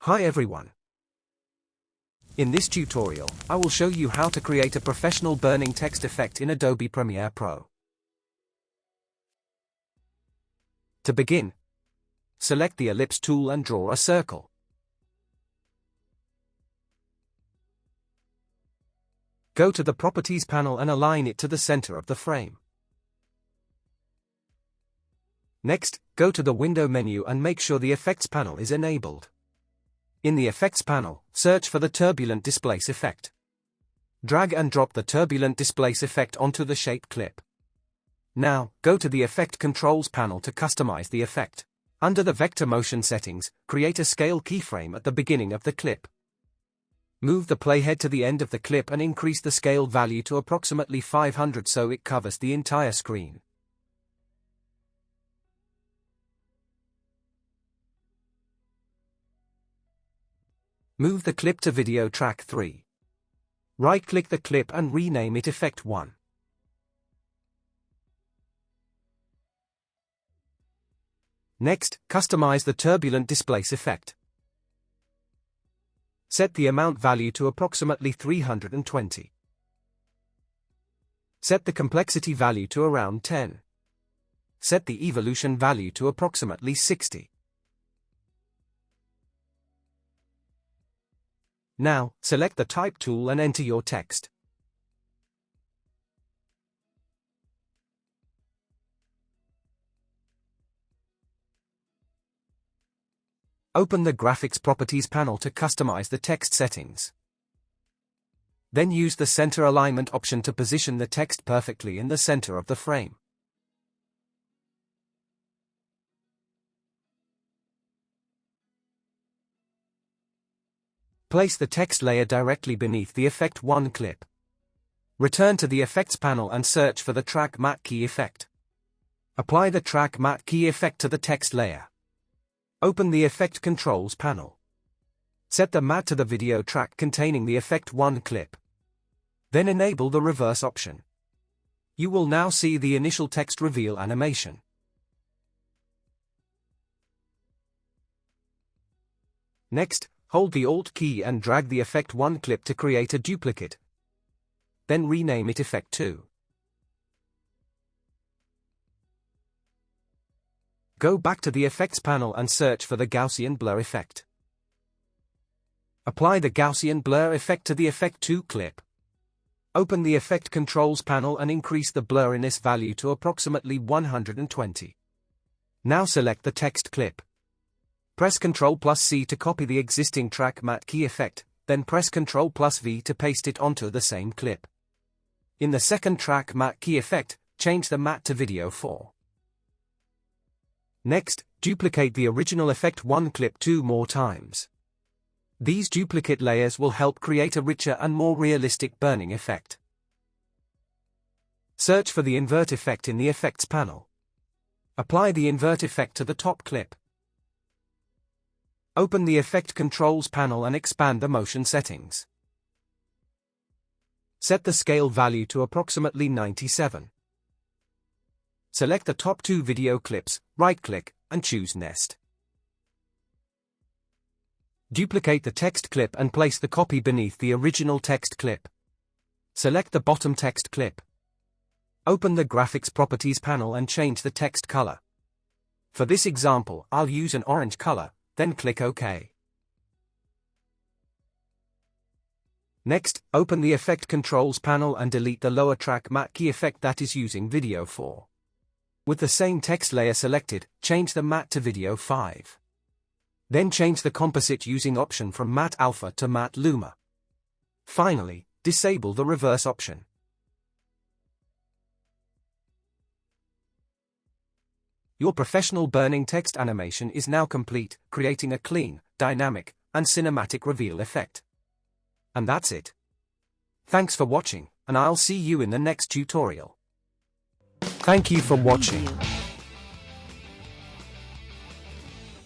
Hi everyone. In this tutorial, I will show you how to create a professional burning text effect in Adobe Premiere Pro. To begin, select the ellipse tool and draw a circle. Go to the Properties panel and align it to the center of the frame. Next, go to the Window menu and make sure the Effects panel is enabled. In the Effects panel, search for the Turbulent Displace effect. Drag and drop the Turbulent Displace effect onto the shape clip. Now, go to the Effect Controls panel to customize the effect. Under the Vector Motion settings, create a scale keyframe at the beginning of the clip. Move the playhead to the end of the clip and increase the scale value to approximately 500 so it covers the entire screen. Move the clip to Video Track 3. Right-click the clip and rename it Effect 1. Next, customize the Turbulent Displace effect. Set the amount value to approximately 320. Set the complexity value to around 10. Set the evolution value to approximately 60. Now, select the Type tool and enter your text. Open the Graphics Properties panel to customize the text settings. Then use the Center Alignment option to position the text perfectly in the center of the frame. Place the text layer directly beneath the Effect 1 clip. Return to the Effects panel and search for the Track Matte Key effect. Apply the Track Matte Key effect to the text layer. Open the Effect Controls panel. Set the matte to the video track containing the Effect 1 clip. Then enable the Reverse option. You will now see the initial text reveal animation. Next, hold the Alt key and drag the Effect 1 clip to create a duplicate. Then rename it Effect 2. Go back to the Effects panel and search for the Gaussian Blur effect. Apply the Gaussian Blur effect to the Effect 2 clip. Open the Effect Controls panel and increase the blurriness value to approximately 120. Now select the text clip. Press Ctrl+C to copy the existing Track Matte Key effect, then press Ctrl+V to paste it onto the same clip. In the second Track Matte Key effect, change the matte to Video 4. Next, duplicate the original Effect 1 clip 2 more times. These duplicate layers will help create a richer and more realistic burning effect. Search for the Invert effect in the Effects panel. Apply the Invert effect to the top clip. Open the Effect Controls panel and expand the motion settings. Set the scale value to approximately 97. Select the top 2 video clips, right-click, and choose Nest. Duplicate the text clip and place the copy beneath the original text clip. Select the bottom text clip. Open the Graphics Properties panel and change the text color. For this example, I'll use an orange color. Then click OK. Next, open the Effect Controls panel and delete the lower Track Matte Key effect that is using Video 4. With the same text layer selected, change the matte to Video 5. Then change the composite using option from Matte Alpha to Matte Luma. Finally, disable the Reverse option. Your professional burning text animation is now complete, creating a clean, dynamic, and cinematic reveal effect. And that's it. Thanks for watching, and I'll see you in the next tutorial. Thank you for watching.